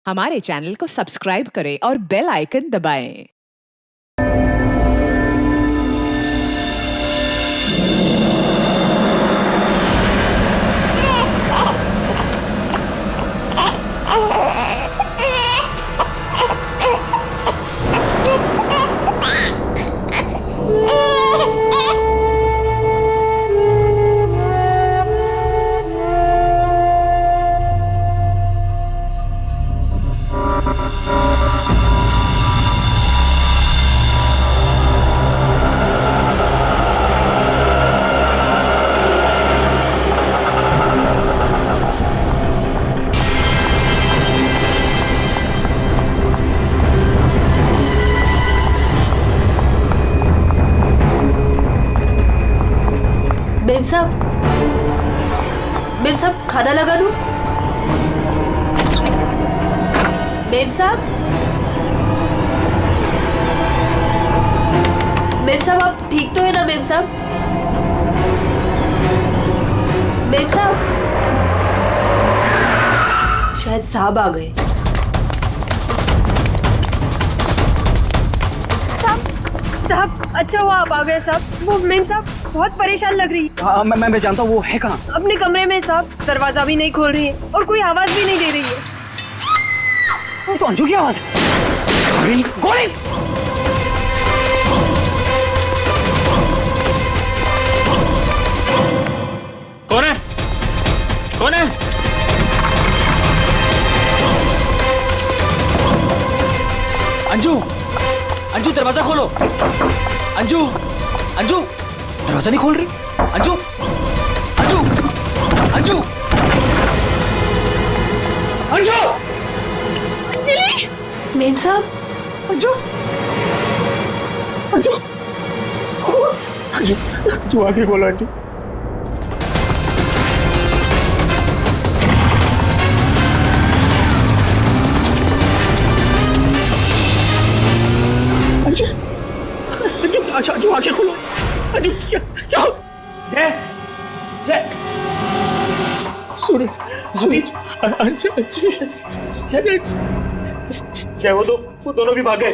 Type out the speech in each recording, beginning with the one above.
हमारे चैनल को सब्सक्राइब करें और बेल आइकन दबाएं। मेम साहब खाना लगा दूं? मेम साहब आप ठीक तो है ना मेम साहब? मेम साहब शायद साहब आ गए। साहब अच्छा हुआ आप आ गए साहब। वो मेम साहब बहुत परेशान लग रही है। हाँ मैं जानता हूँ, वो है कहाँ? अपने कमरे में साहब, दरवाजा भी नहीं खोल रही है और कोई आवाज भी नहीं दे रही है। वो तो अंजू की आवाज है। गोली गोली! कौन है? कौन है? अंजू अंजू दरवाजा खोलो। अंजू अंजू दरवाजा नहीं खोल रही। अंजू अंजू अंजू अंजू! अंजलि! मेम साहब अंजू अंजू अंजू अंजू आगे बोलो। अंजू अंजू अंजू अच्छा अंजू आगे खोलो। अंजू क्या जय जय सूरज सूरज अंजू जय जय वो दोनों भी भाग गए।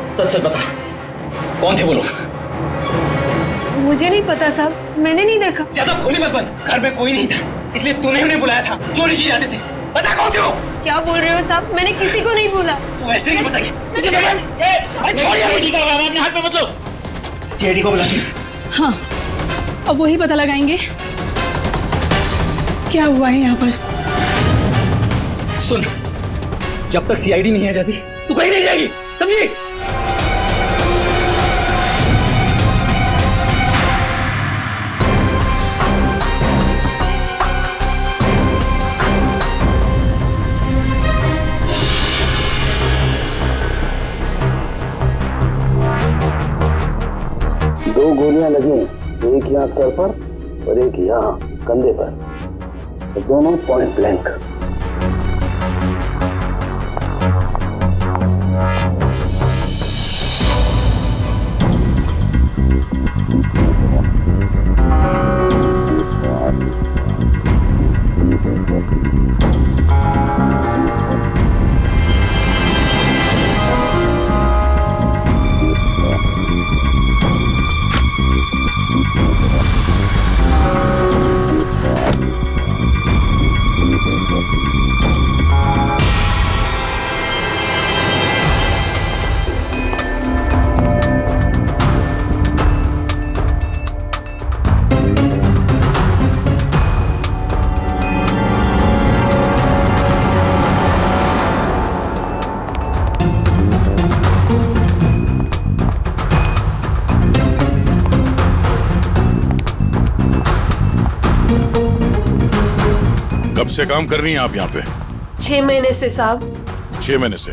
सच बता, कौन थे वो लोग? मुझे नहीं पता साहब, मैंने नहीं देखा। ज्यादा भोली मत बन, घर में कोई नहीं था इसलिए तूने उन्हें बुलाया था चोरी की इरादे से। बता कौन थे वो? क्या बोल रहे हो साहब, मैंने किसी को नहीं बोला। तू ऐसे नहीं बताई। अपने हाथ में मत लो। सीआईडी को बुलाती। हाँ, अब वही पता लगाएंगे क्या हुआ है यहाँ पर। सुन, जब तक सीआईडी नहीं आ जाती तू कहीं नहीं जाएगी, समझी? दो गोलियां लगी, एक यहाँ सर पर और एक यहाँ कंधे पर, तो दोनों पॉइंट ब्लैंक। कब से काम कर रही हैं आप यहाँ पे? 6 महीने से साहब। 6 महीने से।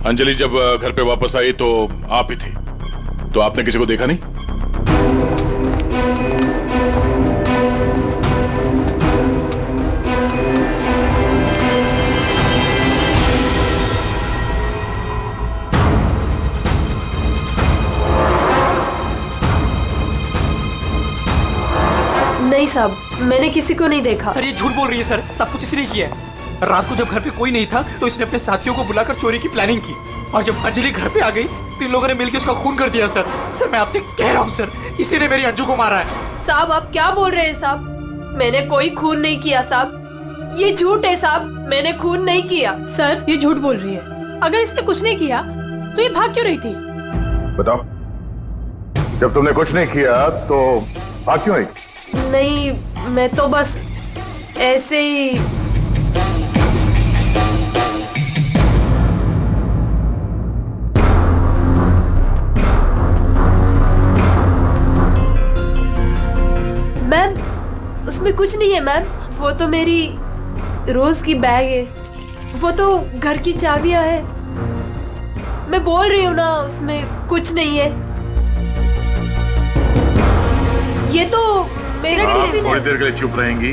अंजलि जब घर पे वापस आई तो आप ही थी, तो आपने किसी को देखा नहीं? साहब, मैंने किसी को नहीं देखा। सर ये झूठ बोल रही है सर, सब कुछ इसने किया है। रात को जब घर पे कोई नहीं था तो इसने अपने साथियों को बुलाकर चोरी की प्लानिंग की, और जब अंजलि घर पे आ गई तो इन लोगों ने मिलकर उसका खून कर दिया। सर मैं आपसे कह रहा हूँ सर, इसी ने मेरी अंजू को मारा है। साहब आप क्या बोल रहे हैं साहब? मैंने कोई खून नहीं किया साहब, ये झूठ है साहब, मैंने खून नहीं किया। सर ये झूठ बोल रही है। अगर इसने कुछ नहीं किया तो ये भाग क्यों रही थी? बताओ, जब तुमने कुछ नहीं किया तो भाग क्यों रही? नहीं, मैं तो बस ऐसे ही। मैम उसमें कुछ नहीं है मैम, वो तो मेरी रोज की बैग है, वो तो घर की चाबियां है। मैं बोल रही हूँ ना, उसमें कुछ नहीं है। ये तो मेरा टिफिन है। थोड़ी देर के लिए चुप रहेंगी?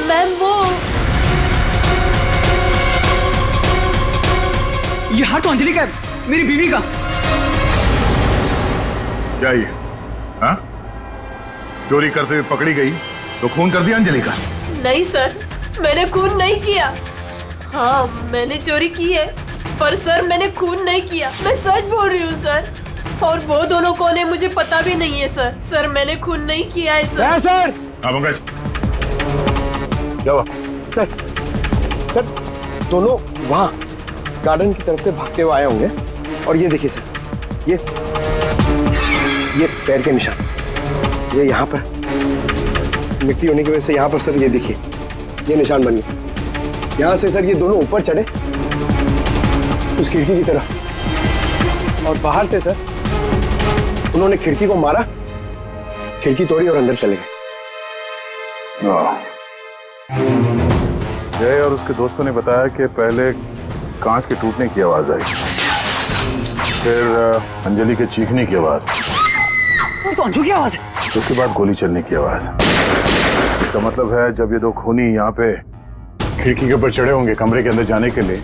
मैम वो ये हाथ तो अंजलि का है, मेरी बीवी का। क्या ये? हाँ? चोरी करते हुए पकड़ी गई तो खून कर दिया अंजलि का? नहीं सर, मैंने खून नहीं किया। हाँ मैंने चोरी की है, पर सर मैंने खून नहीं किया, मैं सच बोल रही हूँ सर। और वो दोनों कौन है मुझे पता भी नहीं है सर। सर मैंने खून नहीं किया है सर। सर! हाँ पंकज, क्या हुआ? सर दोनों वहाँ गार्डन की तरफ से भागते हुए आए होंगे, और ये देखिए सर, ये पैर के निशान, ये यहाँ पर मिट्टी होने की वजह से यहाँ पर सर ये देखिए ये निशान बन गए। यहाँ से सर ये दोनों ऊपर चढ़े उस खिड़की की तरफ, और बाहर से सर उन्होंने खिड़की को मारा, खिड़की तोड़ी और अंदर चले गए। जय और उसके दोस्तों ने बताया कि पहले कांच के टूटने की आवाज आई, फिर अंजलि के चीखने की आवाज, तो अंजू की आवाज है। उसके बाद गोली चलने की आवाज। इसका मतलब है जब ये दो खूनी यहाँ पे खिड़की के ऊपर चढ़े होंगे कमरे के अंदर जाने के लिए,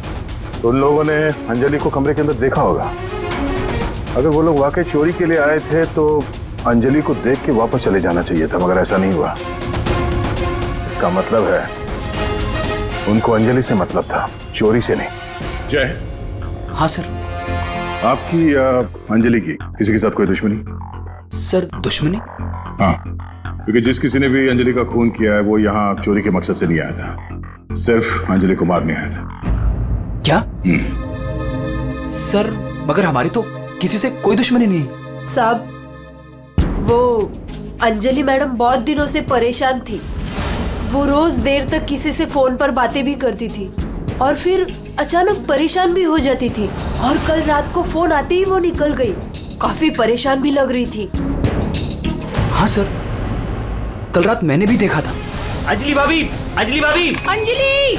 तो उन लोगों ने अंजलि को कमरे के अंदर देखा होगा। अगर वो लोग वाकई चोरी के लिए आए थे तो अंजलि को देख के वापस चले जाना चाहिए था, मगर ऐसा नहीं हुआ। इसका मतलब है उनको अंजलि से मतलब था, चोरी से नहीं। जय। हाँ सर। आपकी अंजलि की किसी के साथ कोई दुश्मनी? सर दुश्मनी? हाँ, क्योंकि जिस किसी ने भी अंजलि का खून किया है वो यहाँ चोरी के मकसद से नहीं आया था, सिर्फ अंजलि को मारने आया था। क्या? सर मगर हमारी तो किसी से कोई दुश्मनी नहीं। साहब वो अंजलि मैडम बहुत दिनों से परेशान थी, वो रोज देर तक किसी से फोन पर बातें भी करती थी और फिर अचानक परेशान भी हो जाती थी, और कल रात को फोन आते ही वो निकल गई। काफी परेशान भी लग रही थी। हाँ सर, कल रात मैंने भी देखा था। अंजलि भाभी, अंजलि भाभी, अंजलि!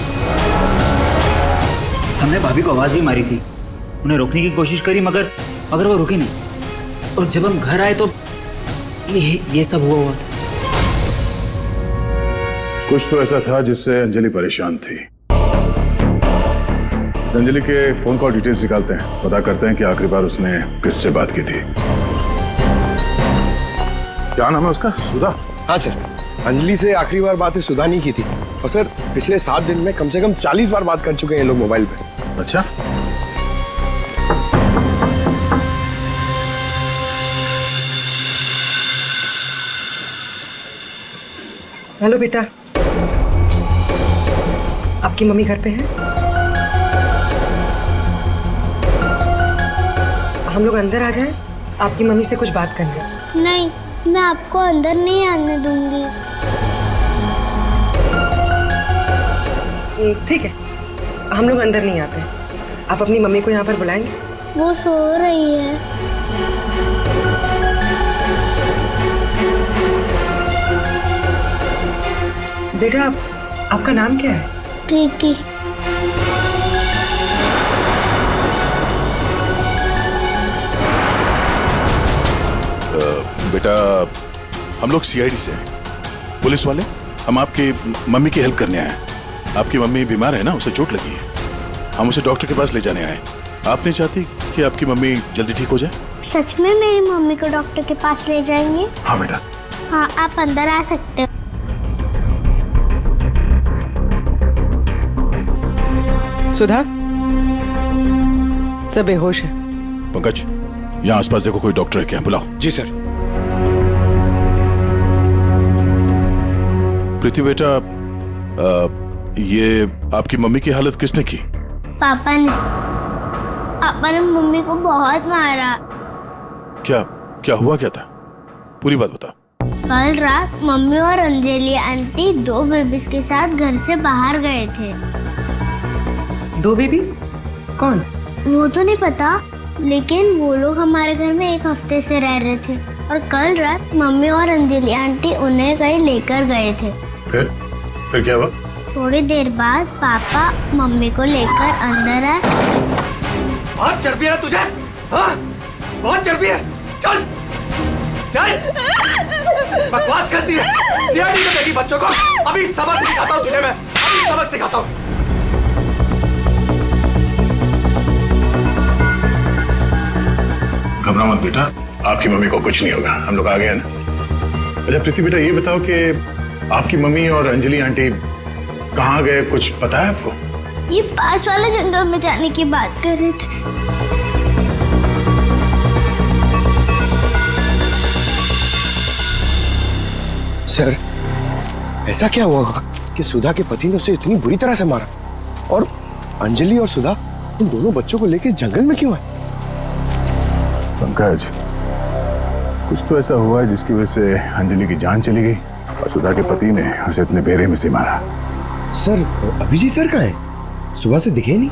हमने भाभी को आवाज भी मारी थी, उन्हें रोकने की कोशिश करी, मगर वो रुके नहीं। और जब हम घर आए तो ये सब हुआ था। कुछ तो ऐसा था जिससे अंजलि परेशान थी। इस अंजलि के फोन कॉल डिटेल्स निकालते हैं, पता करते हैं कि आखिरी बार उसने किससे बात की थी। क्या नाम है उसका? सुधा? हाँ सर, अंजलि से आखिरी बार बात सुधा नहीं की थी, और सर पिछले 7 दिन में कम से कम 40 बार बात कर चुके हैं ये लोग मोबाइल पे। अच्छा, हेलो बेटा, आपकी मम्मी घर पे है? हम लोग अंदर आ जाएं? आपकी मम्मी से कुछ बात करनी है। नहीं, मैं आपको अंदर नहीं आने दूंगी। ठीक है, हम लोग अंदर नहीं आते। आप अपनी मम्मी को यहाँ पर बुलाएंगे? वो सो रही है। बेटा आपका नाम क्या है? प्रीति। बेटा हम लोग सीआईडी से हैं, पुलिस वाले। हम आपकी मम्मी की हेल्प करने आए हैं। आपकी मम्मी बीमार है ना, उसे चोट लगी है। हम उसे डॉक्टर के पास ले जाने आए। आप नहीं चाहती कि आपकी मम्मी जल्दी ठीक हो जाए? सच में मेरी मम्मी को डॉक्टर के पास ले जाएंगे? हाँ बेटा। हाँ, आप अंदर आ सकते हो। सुधा, सब बेहोश है। पंकज, यहाँ आसपास देखो कोई डॉक्टर है क्या? बुलाओ। जी सर। प्रीति बेटा, ये आपकी मम्मी की हालत किसने की? पापा ने। पापा ने मम्मी को बहुत मारा। क्या हुआ क्या था? पूरी बात बता। कल रात मम्मी और अंजलि आंटी 2 बेबीज के साथ घर से बाहर गए थे। 2 बेबीज? कौन? वो तो नहीं पता, लेकिन वो लोग हमारे घर में 1 हफ्ते से रह रहे थे और कल रात मम्मी और अंजलि आंटी उन्हें कहीं लेकर गए थे। फिर क्या हुआ? थोड़ी देर बाद पापा मम्मी को लेकर अंदर आए। बहुत चर्बी है तुझे, हाँ? बहुत चर्बी है। चल चल, बकवास करती है। सीआईडी में देगी बच्चों को। अभी सबक सिखाता हूँ तुझे मैं, अभी सबक सिखाता हूँ। घबरा मत बेटा, आपकी मम्मी को कुछ नहीं होगा, हम लोग आ गए हैं ना। अच्छा प्रीति बेटा, ये बताओ कि आपकी मम्मी और अंजलि आंटी कहाँ गए, कुछ पता है आपको? ये पास वाले जंगल में जाने की बात कर रहे थे। सर, ऐसा क्या हुआ कि सुधा के पति ने उसे इतनी बुरी तरह से मारा और अंजलि और सुधा उन दोनों बच्चों को लेकर जंगल में क्यों है? पंकज, कुछ तो ऐसा हुआ है जिसकी वजह से अंजलि की जान चली गई और सुधा के पति ने उसे इतने बेरे में से मारा। सर, अभिजीत सर कहाँ है? सुबह से दिखे नहीं।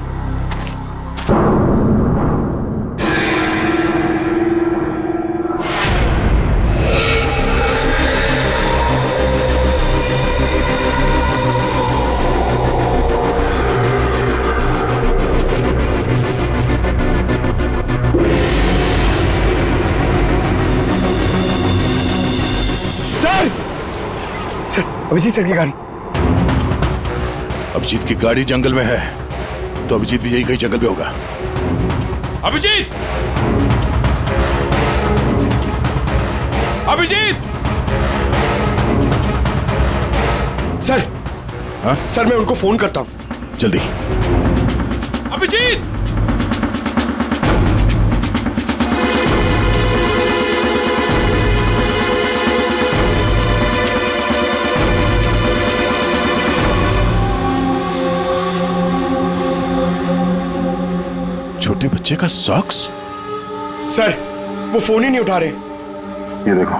सर, अभिजीत सर की गाड़ी। अभिजीत की गाड़ी जंगल में है, तो अभिजीत भी यही कहीं जंगल में होगा। अभिजीत! अभिजीत! सर, हाँ? सर मैं उनको फोन करता हूँ। जल्दी। अभिजीत! छोटे बच्चे का सॉक्स? सर, वो फोन ही नहीं उठा रहे। ये देखो,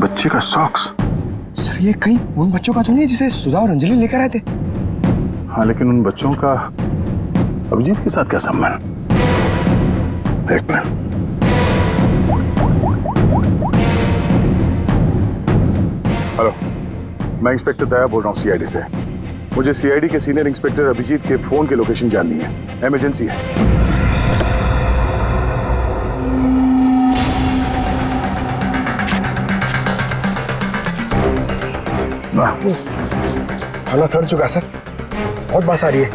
बच्चे का सॉक्स। सर, ये कहीं उन बच्चों का तो नहीं जिसे सुधा और अंजलि लेकर आए थे? हाँ, लेकिन उन बच्चों का अभिजीत के साथ क्या संबंध? एक मिनट। हेलो, मैं इंस्पेक्टर दया बोल रहा हूँ सीआईडी से। मुझे सीआईडी के सीनियर इंस्पेक्टर अभिजीत के फोन की लोकेशन जाननी है, इमरजेंसी है। थाना सड़ चुका सर, बहुत बात आ रही है।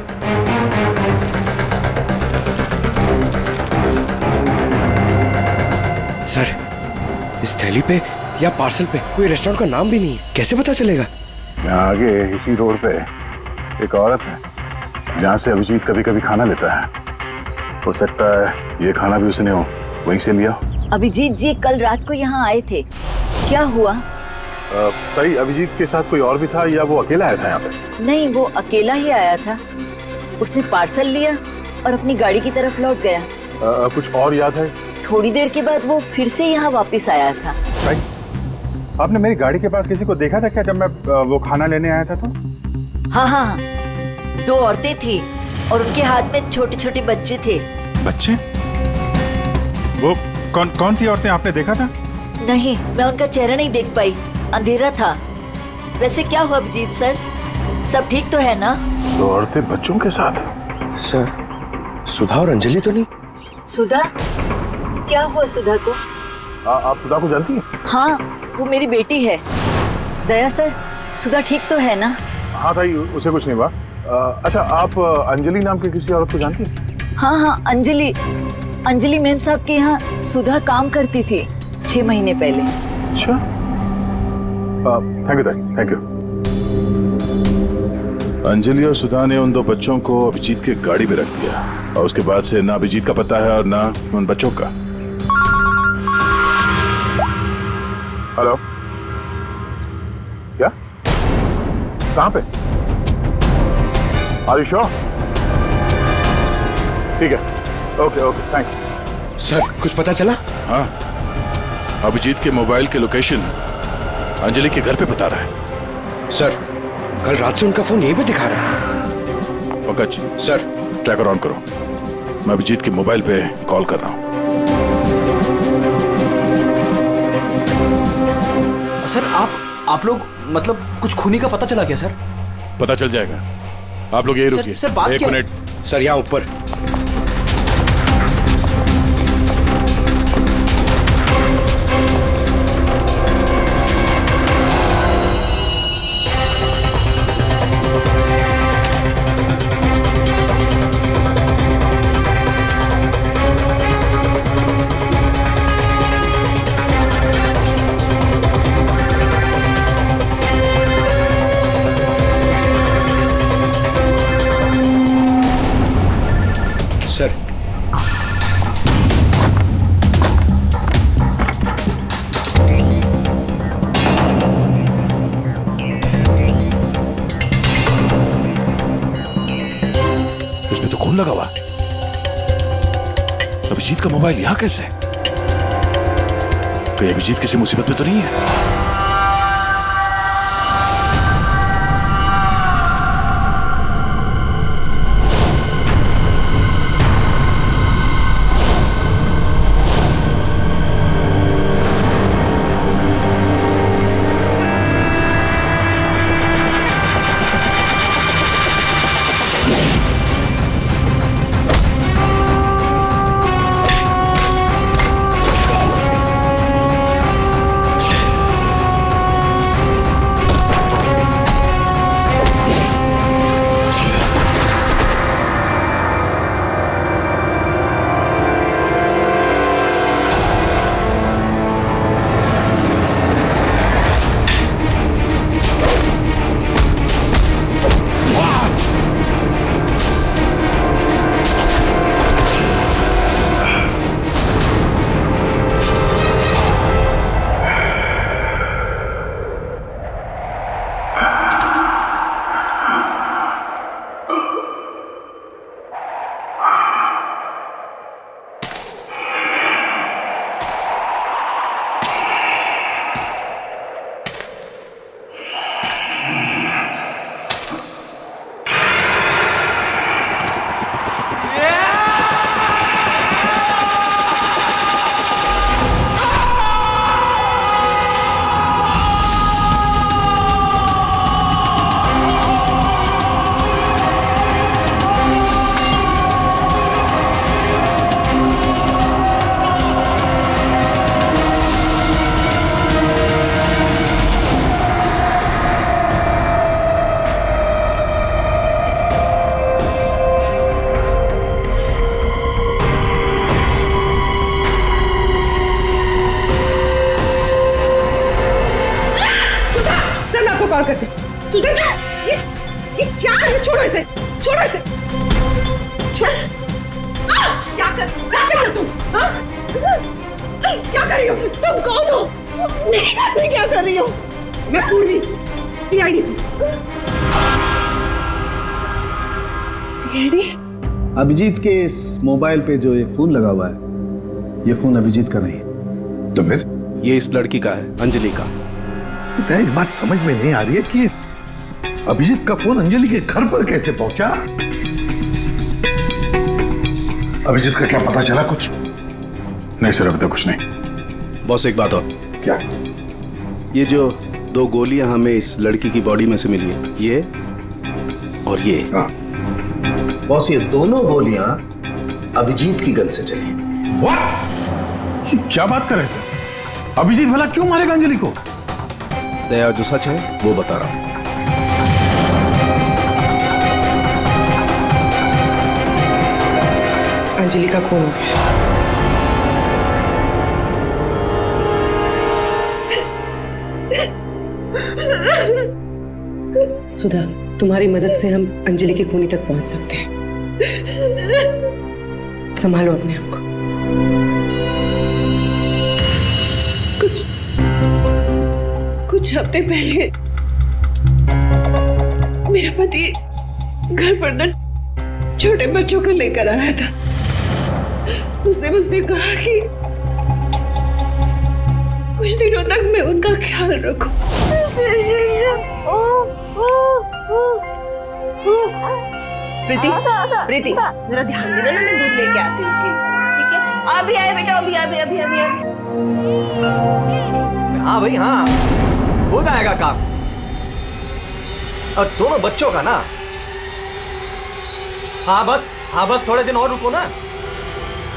सर, इस थैली पे या पार्सल पे कोई रेस्टोरेंट का नाम भी नहीं है, कैसे पता चलेगा? यहाँ आगे इसी रोड पे एक औरत है जहाँ से अभिजीत कभी कभी खाना लेता है। हो सकता है ये खाना भी उसने वहीं से लिया। अभिजीत जी कल रात को यहाँ आए थे, क्या हुआ? सही, अभिजीत के साथ कोई और भी था या वो अकेला आया था यहाँ पे? नहीं, वो अकेला ही आया था। उसने पार्सल लिया और अपनी गाड़ी की तरफ लौट गया। कुछ और याद है? थोड़ी देर के बाद वो फिर से यहाँ वापस आया था। आपने मेरी गाड़ी के पास किसी को देखा था क्या जब मैं वो खाना लेने आया था तो? हाँ हाँ, 2 औरतें थी और उनके हाथ में छोटे छोटे बच्चे थे। बच्चे? वो कौन थी औरतें, आपने देखा था? नहीं, मैं उनका चेहरा नहीं देख पाई, अंधेरा था। वैसे क्या हुआ अभिजीत सर, सब ठीक तो है ना? 2 औरतें बच्चों के साथ? सर, सुधा और अंजलि तो नहीं? सुधा? क्या हुआ सुधा को? आप सुधा को जानती हैं? हाँ, वो मेरी बेटी है। दया सर, सुधा ठीक तो है ना? हाँ भाई, उसे कुछ नहीं हुआ। अच्छा, आप अंजलि नाम की किसी औरत को जानती हैं? हाँ हाँ, अंजलि मैम साहब के यहाँ सुधा काम करती थी 6 महीने पहले। अच्छा, thank you, thank you. Anjali और सुधा ने उन 2 बच्चों को अभिजीत की गाड़ी में रख दिया और उसके बाद से ना अभिजीत का पता है और ना उन बच्चों का। हेलो, क्या? कहाँ पे? Are you sure? ठीक है, ओके ओके, थैंक्स। सर, कुछ पता चला? हाँ, अभिजीत के मोबाइल के लोकेशन अंजलि के घर पे बता रहा है। सर, कल रात से उनका फोन यहीं पे दिखा रहा है। पंकज सर, ट्रैकर ऑन करो, मैं अभिजीत के मोबाइल पे कॉल कर रहा हूँ। सर, आप लोग मतलब कुछ खूनी का पता चला क्या सर? पता चल जाएगा, आप लोग यही रुकिए। सर, बात 1 क्या? मिनट। सर, यहाँ ऊपर। सर, इसमें तो खून लगा हुआ। अभिजीत का मोबाइल यहाँ कैसे? कहीं अभिजीत किसी मुसीबत में तो नहीं है? कॉल करते। सुधर जा। ये क्या है? छोड़ो इसे, छोड़ो इसे। क्या कर रहे हो तुम? क्या कर रही हो? तुम कौन हो? मेरे घर में क्या कर रही हो? मैं पूर्वी, सीआईडी से। सीआईडी? अभिजीत के इस मोबाइल पे जो ये फोन लगा हुआ है, ये फोन अभिजीत का नहीं है। तो फिर? ये इस लड़की का है, अंजलि का। तो एक बात समझ में नहीं आ रही है कि अभिजीत का फोन अंजलि के घर पर कैसे पहुंचा? अभिजीत का क्या पता चला कुछ? नहीं सर, अभी तक कुछ नहीं। बॉस एक बात और। क्या? ये जो 2 गोलियां हमें इस लड़की की बॉडी में से मिली है, ये और ये। हाँ। बॉस ये दोनों गोलियां अभिजीत की गन से चली। What? क्या बात कर रहे हैं सर? अभिजीत भला क्यों मारेगा अंजलि को? दया, जो सच है वो बता रहा हूं। अंजलि का खून हो गया। सुधा, तुम्हारी मदद से हम अंजलि की खूनी तक पहुंच सकते हैं। संभालो अपने आप को। कुछ हफ्ते पहले मेरा पति घर पर न छोटे बच्चों को लेकर आया था। उसने मुझसे कहा कि कुछ दिनों तक मैं उनका ख्याल रखूं। प्रीति, प्रीति, जरा ध्यान देना ना, मैं दूध लेके आती हूँ, ठीक है? अभी आए बेटा, अभी अभी अभी अभी अभी। हाँ भाई हाँ, हो जाएगा काम। और दोनों बच्चों का ना, हाँ बस थोड़े दिन और रुको ना,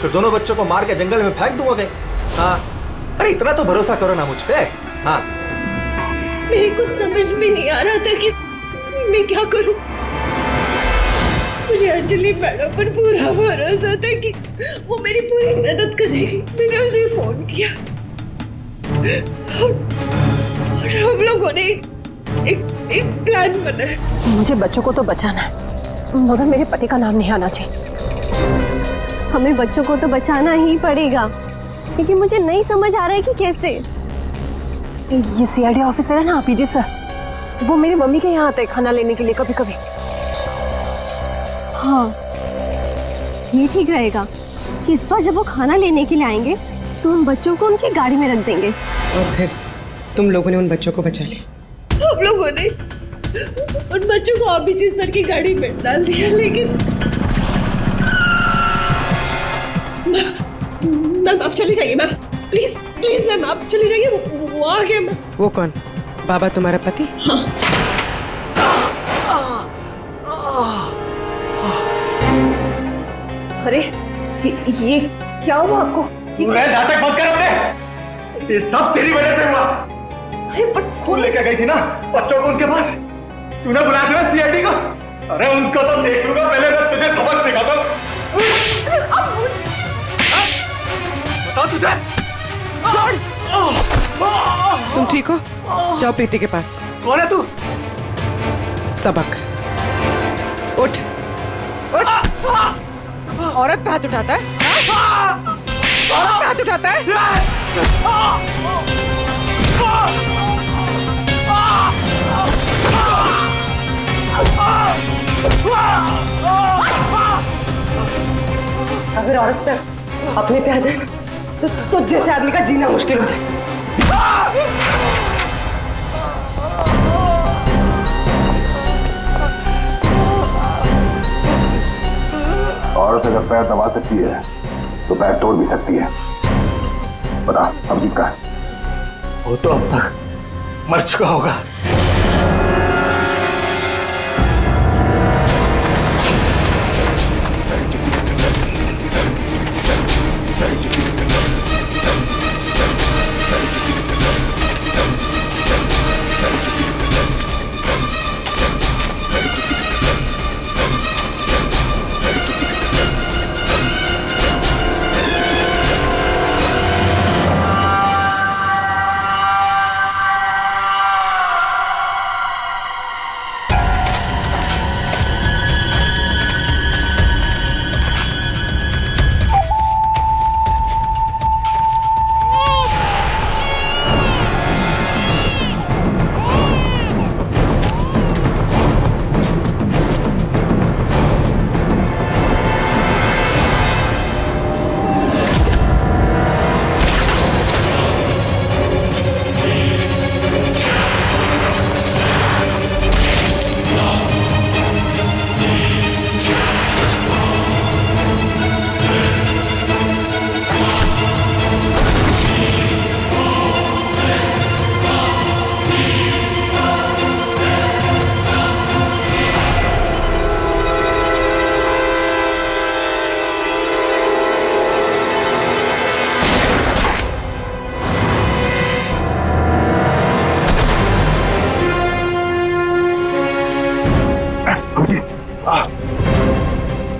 फिर दोनों बच्चों को मार के जंगल में फेंक दूंगा। हाँ, अरे इतना तो भरोसा करो ना मुझ पे। हाँ, मेरे को समझ में नहीं आ रहा था कि मैं क्या करूं। मुझे अंजलि मैडम पर पूरा भरोसा था कि वो मेरी पूरी मदद करेगी। मैंने उसे फोन किया और हम लोगों ने एक प्लान बनाया। मुझे बच्चों को तो बचाना है, मगर मेरे पति का नाम नहीं आना चाहिए। हमें बच्चों को तो बचाना ही पड़ेगा, क्योंकि मुझे नहीं समझ आ रहा है कि कैसे। ये सीआईडी ऑफिसर है ना, पीजे सर, वो मेरी मम्मी के यहाँ आते हैं खाना लेने के लिए कभी कभी। हाँ, ये ठीक रहेगा कि इस बार जब वो खाना लेने के लिए आएंगे तो हम बच्चों को उनकी गाड़ी में रख देंगे। और फिर तुम लोगों ने उन बच्चों को बचा लिया। हम लोगों ने उन बच्चों को अभिजीत सर की गाड़ी में डाल दिया, लेकिन मैम आप चली जाइए मैम, प्लीज प्लीज मैम आप चली जाइए। वो आ गया मैम। वो कौन? बाबा तुम्हारा पति? हाँ। अरे ये क्या हुआ आपको? मैं नाटक मत कर अपने, ये सब तेरी वजह से हुआ। अरे पर तू लेकर गई थी ना बच्चों को उनके पास, तूने बुलाया था ना सीआईडी को। अरे उनको तो देख लूंगा, पहले मैं तुझे सबक सिखाता हूं। बताओ तुझे। तुम ठीक हो? जाओ प्रीति के पास। कौन है तू? सबक। उठ उठ। औरत पे हाथ उठाता है? औरत पे हाथ उठाता है? अगर औरत पे अपने पे आ जाए तो जैसे आदमी का जीना मुश्किल हो जाए। औरत अगर पैर दबा सकती है तो पैर तोड़ भी सकती है। पता अभिजीत का? वो तो अब तक मर चुका होगा।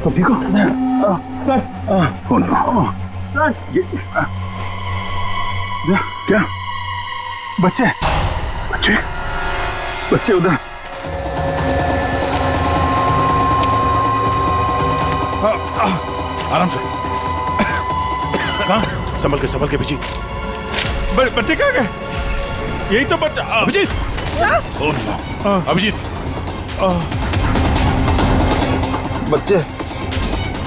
तुम ठीक हो? Sir oh no. क्या बच्चे बच्चे बच्चे उधर आराम से संभल के अभिजीत बच्चे कहाँ गए? यही तो बच्चा अभिजीत अभिजीत बच्चे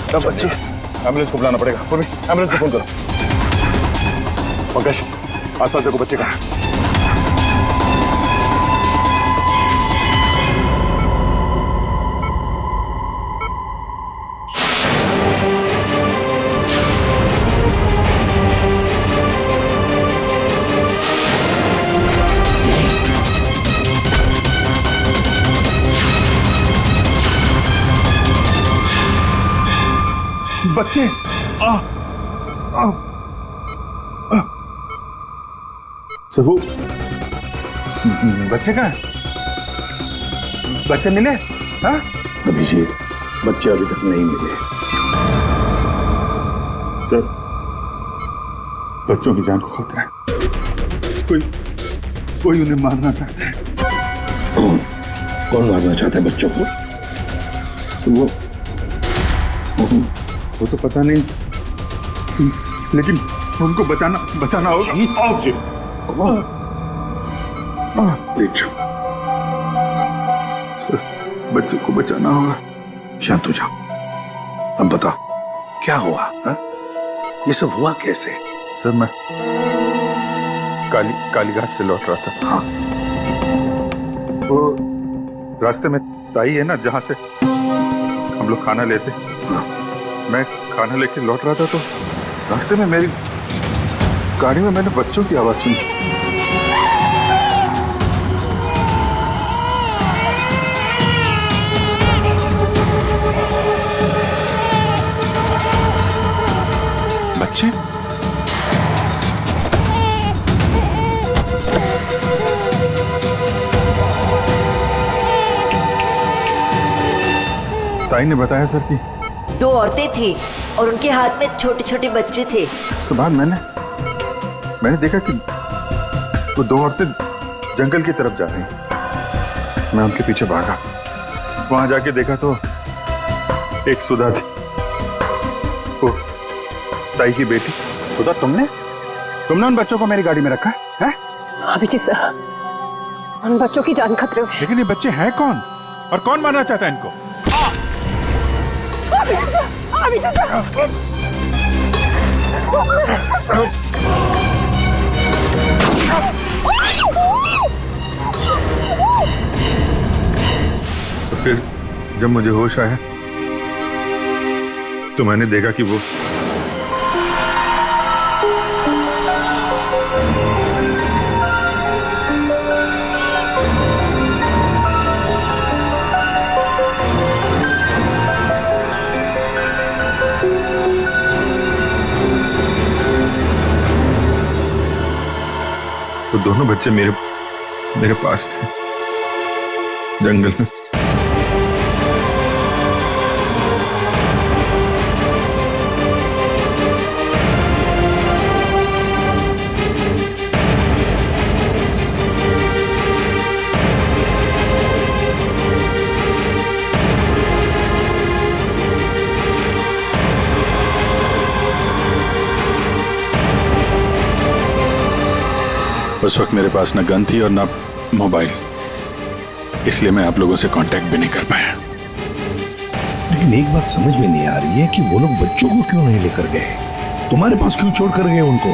बच्चे एम्बुलेंस को बुलाना पड़ेगा। एम्बुलेंस को फोन करो। पंकज आसपास देखो बच्चे कहाँ। बच्चे सबू बच्चे कहाँ? बच्चे मिले? हाँ अभिजीत बच्चे अभी तक नहीं मिले। सर बच्चों की जान को खतरा है। कोई उन्हें मारना चाहता है। कौन मारना चाहता है बच्चों को? वो तो पता नहीं, लेकिन उनको बचाना होगा। बच्चों को बचाना होगा। शांत हो जाओ। अब बताओ क्या हुआ? हा? ये सब हुआ कैसे? सर मैं कालीघाट से लौट रहा था। हाँ। वो रास्ते में ताई है ना जहाँ से हम लोग खाना लेते। हाँ। मैं खाना लेके लौट रहा था तो रास्ते में मेरी गाड़ी में मैंने बच्चों की आवाज सुनी। बच्चे ताई ने बताया सर कि 2 औरतें थी और उनके हाथ में छोटे छोटे बच्चे थे। उसके बाद मैंने देखा कि वो 2 औरतें जंगल की तरफ जा रही। मैं उनके पीछे भागा। वहां जाके देखा तो एक सुधा थी, वो ताई की बेटी। सुधा तुमने उन बच्चों को मेरी गाड़ी में रखा है? अभिजीत सर, उन बच्चों की जान खतरे में। लेकिन ये बच्चे हैं कौन और कौन मारना चाहता है इनको? तो फिर जब मुझे होश आया तो मैंने देखा कि वो तो दोनों बच्चे मेरे पास थे जंगल में। उस वक्त मेरे पास ना गन थी और ना मोबाइल, इसलिए मैं आप लोगों से कांटेक्ट भी नहीं कर पाया। लेकिन एक बात समझ में नहीं आ रही है कि वो लोग बच्चों को क्यों नहीं लेकर गए? तुम्हारे पास क्यों छोड़ कर गए उनको?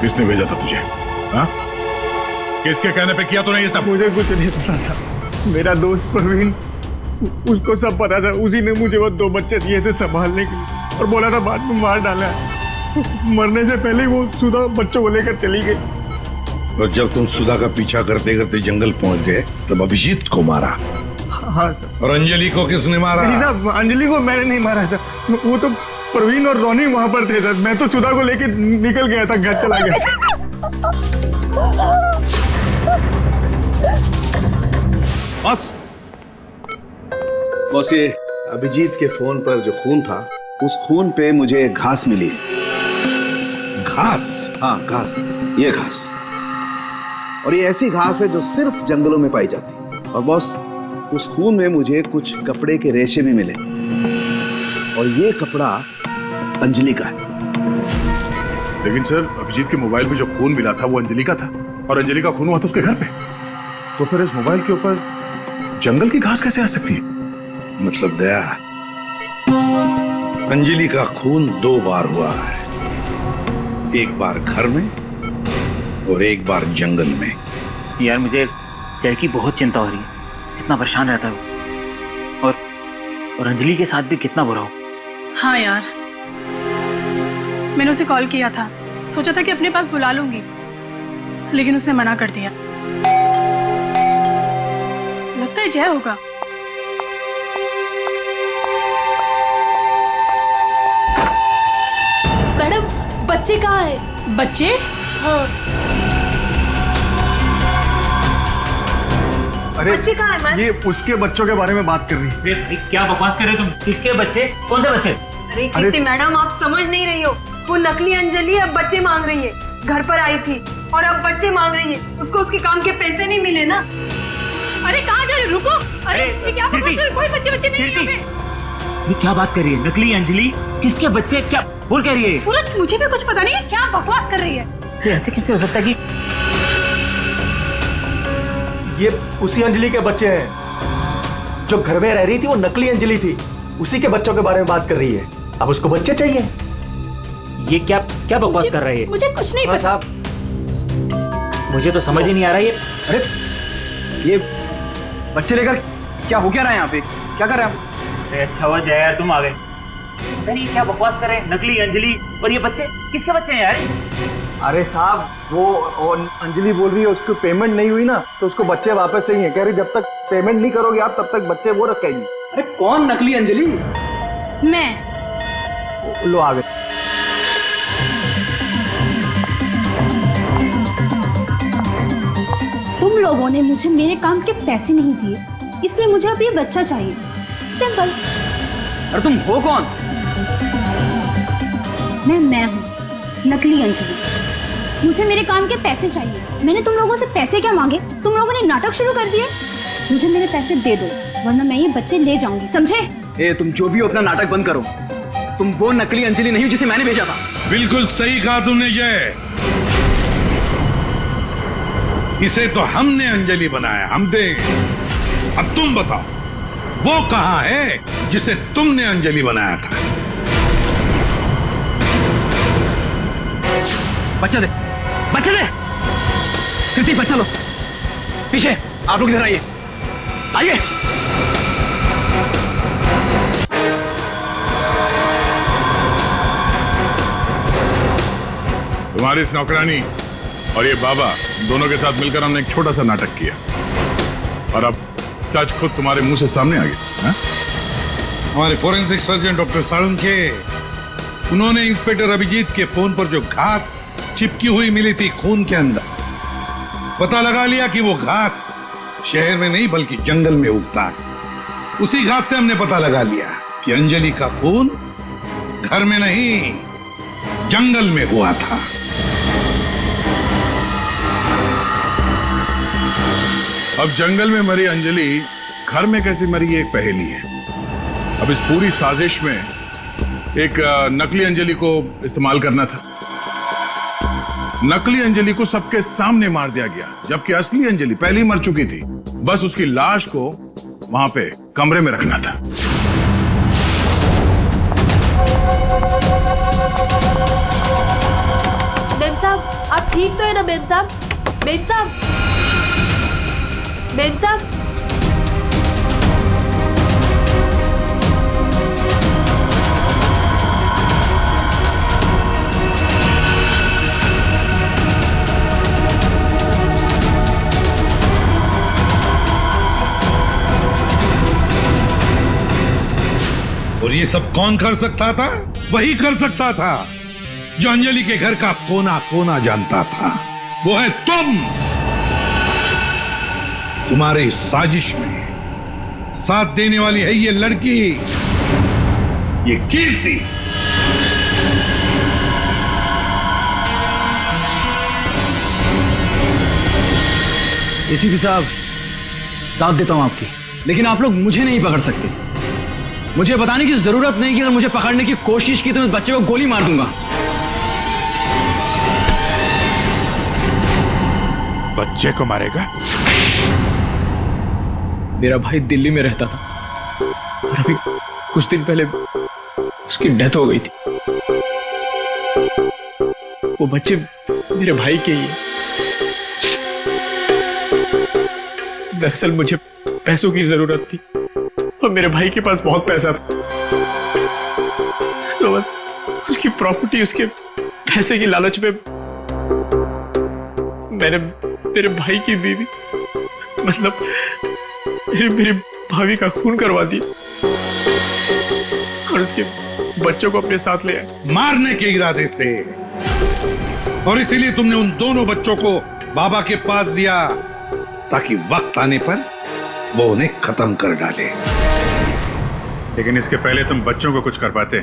किसने भेजा था तुझे? हाँ? किसके कहने पे किया तूने ये सब? मुझे कुछ नहीं पता था। मेरा दोस्त प्रवीण, उसको सब पता था। उसी ने मुझे वो 2 बच्चे दिए थे संभालने के लिए और बोला था बाद में मार डाला। मरने से पहले ही वो सुधा बच्चों को लेकर चली गई। और जब तुम सुधा का पीछा करते करते जंगल पहुंच गए तब अभिजीत को मारा? हाँ सर। और अंजलि को किसने मारा? नहीं साहब, अंजलि को मैंने नहीं मारा सर। वो तो प्रवीण और रोनी वहां पर थे सर। मैं तो सुधा को लेकर निकल गया था, घर चला गया। बॉस ये अभिजीत के फोन पर जो खून था, उस खून पे मुझे घास मिली। घास? हाँ, घास, ये घास। और ये ऐसी घास है जो सिर्फ जंगलों में पाई जाती है। और बॉस, उस खून में मुझे कुछ कपड़े के रेशे भी मिले, और ये कपड़ा अंजलि का है। लेकिन सर, अभिजीत के मोबाइल पे जो खून मिला था वो अंजलि का था, और अंजलि का खून हुआ था उसके घर पे। तो फिर इस मोबाइल के ऊपर जंगल की घास कैसे आ सकती है? मतलब दया, अंजलि का खून 2 बार हुआ है, एक बार घर में और एक बार जंगल में। यार मुझे जय की बहुत चिंता हो रही है, कितना परेशान रहता है वो, और अंजलि के साथ भी कितना बुरा हो। हाँ यार, मैंने उसे कॉल किया था, सोचा था कि अपने पास बुला लूंगी, लेकिन उसने मना कर दिया। लगता है जय होगा। मैडम, बच्चे कहाँ हैं? बच्चे? हाँ। अरे बच्चे कहाँ हैं मैम? ये उसके बच्चों के बारे में बात कर रही है। भाई क्या बकवास कर रहे हो तुम? किसके बच्चे? कौन से बच्चे? अरे कीर्ति मैडम, आप समझ नहीं रही हो। वो नकली अंजलि अब बच्चे मांग रही है। घर पर आई थी और अब बच्चे मांग रही है। उसको उसके काम के पैसे नहीं मिले ना। अरे कहाँ जा रहे? रुको। अरे ये क्या बकवास है? कोई बच्चे नहीं है। ये क्या बात कर रही है? नकली अंजलि? किसके बच्चे? क्या बोल कह रही है? सूरज, मुझे भी कुछ पता नहीं है, क्या बकवास कर रही है। तो ऐसे कैसे हो सकता है कि ये उसी अंजलि के बच्चे हैं जो घर में रह रही थी। वो नकली अंजलि थी, उसी के बच्चों के बारे में बात कर रही है। अब उसको बच्चे चाहिए। ये क्या क्या बकवास कर रही है? मुझे कुछ नहीं पता साहब, मुझे तो समझ ही नहीं आ रहा है। अरे ये बच्चे लेकर क्या हो क्या रहा है यहाँ पे? क्या कर रहे हैं? अच्छा हुआ जय यार तुम आ गए। अरे ये क्या बकवास कर रहे हैं? नकली अंजलि और ये बच्चे किसके बच्चे हैं यार? अरे साहब, वो अंजलि बोल रही है उसको पेमेंट नहीं हुई ना, तो उसको बच्चे वापस चाहिए। कह रही जब तक पेमेंट नहीं करोगे आप तब तक बच्चे वो रखेंगे। अरे कौन नकली अंजलि? मैं। लो आ गए। तुम लोगों ने मुझे मेरे काम के पैसे नहीं दिए, इसलिए मुझे अब ये बच्चा चाहिए। सिंपल। अरे तुम हो कौन? मैं हूँ नकली अंजलि। मुझे मेरे काम के पैसे चाहिए। मैंने तुम लोगों से पैसे क्या मांगे? तुम लोगों ने नाटक शुरू कर दिए। मुझे मेरे पैसे दे दो, वरना मैं ये बच्चे ले जाऊंगी, समझे? ए, तुम जो भी हो अपना नाटक बंद करो। तुम वो नकली अंजलि नहीं हो जिसे मैंने भेजा था। बिल्कुल सही कहा तुमने जय। इसे तो हमने अंजलि बनाया, हमने। अब तुम बताओ, वो कहां है जिसे तुमने अंजलि बनाया था? बच्चा दे, बच्चा दे। कृति, बच्चा लो। पीछे आप लोग इधर आइए, आइए। तुम्हारी इस नौकरानी और ये बाबा दोनों के साथ मिलकर हमने एक छोटा सा नाटक किया, और अब सच खुद तुम्हारे मुंह से सामने आ गया। हमारे फोरेंसिक सर्जन डॉक्टर साळुंखे, उन्होंने इंस्पेक्टर अभिजीत के फोन पर जो घास चिपकी हुई मिली थी खून के अंदर, पता लगा लिया कि वो घास शहर में नहीं बल्कि जंगल में उगता है। उसी घास से हमने पता लगा लिया कि अंजलि का खून घर में नहीं जंगल में हुआ था। अब जंगल में मरी अंजलि घर में कैसे मरी, ये एक पहेली है। अब इस पूरी साजिश में एक नकली अंजलि को इस्तेमाल करना था। नकली अंजलि को सबके सामने मार दिया गया, जबकि असली अंजलि पहले ही मर चुकी थी। बस उसकी लाश को वहां पे कमरे में रखना था। मेम साहब, आप ठीक तो है ना मेम साहब? मेम साहब, मेम साहब। और ये सब कौन कर सकता था? वही कर सकता था जो अंजलि के घर का कोना कोना जानता था। वो है तुम। तुम्हारे इस साजिश में साथ देने वाली है ये लड़की, ये कीर्ति। एसीपी साहब, दाद देता हूं आपकी, लेकिन आप लोग मुझे नहीं पकड़ सकते। मुझे बताने की जरूरत नहीं कि अगर मुझे पकड़ने की कोशिश की तो मैं बच्चे को गोली मार दूंगा। बच्चे को मारेगा? मेरा भाई दिल्ली में रहता था और अभी कुछ दिन पहले उसकी डेथ हो गई थी। वो बच्चे मेरे भाई के ही हैं। दरअसल मुझे पैसों की जरूरत थी और मेरे भाई के पास बहुत पैसा था, तो उसकी प्रॉपर्टी, उसके पैसे की लालच में मैंने मेरे भाई की बीवी, मतलब मेरी भाभी का खून करवा दिया और उसके बच्चों को अपने साथ ले आए मारने के इरादे से। और इसीलिए तुमने उन दोनों बच्चों को बाबा के पास दिया ताकि वक्त आने पर वो उन्हें खत्म कर डाले। लेकिन इसके पहले तुम बच्चों को कुछ कर पाते।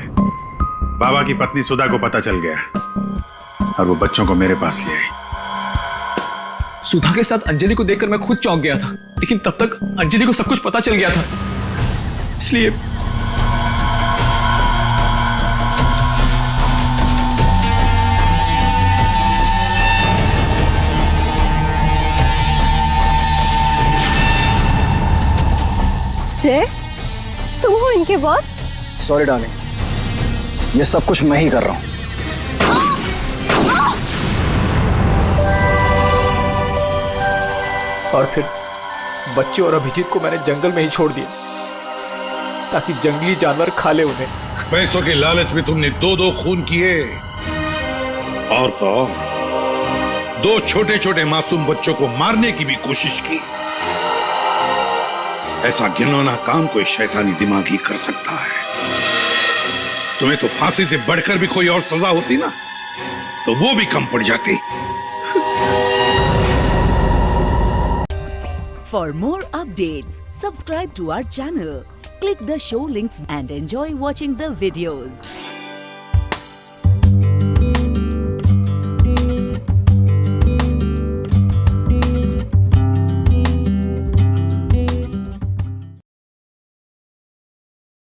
बाबा की पत्नी सुधा को पता चल गया और वो बच्चों को मेरे पास ले आई। सुधा के साथ अंजलि को देखकर मैं खुद चौंक गया था, लेकिन तब तक अंजलि को सब कुछ पता चल गया था, इसलिए तुम हो इनके बॉस? सॉरी डार्लिंग, ये सब कुछ मैं ही कर रहा हूं। और फिर बच्चे और अभिजीत को मैंने जंगल में ही छोड़ दिया ताकि जंगली जानवर खा ले उन्हें। पैसों के लालच में तुमने दो खून किए और तो दो छोटे छोटे मासूम बच्चों को मारने की भी कोशिश की। ऐसा घिनौना काम कोई शैतानी दिमाग ही कर सकता है। तुम्हें तो फांसी से बढ़कर भी कोई और सजा होती ना, तो वो भी कम पड़ जाती। For more updates, subscribe to our channel, click the show links and enjoy watching the videos.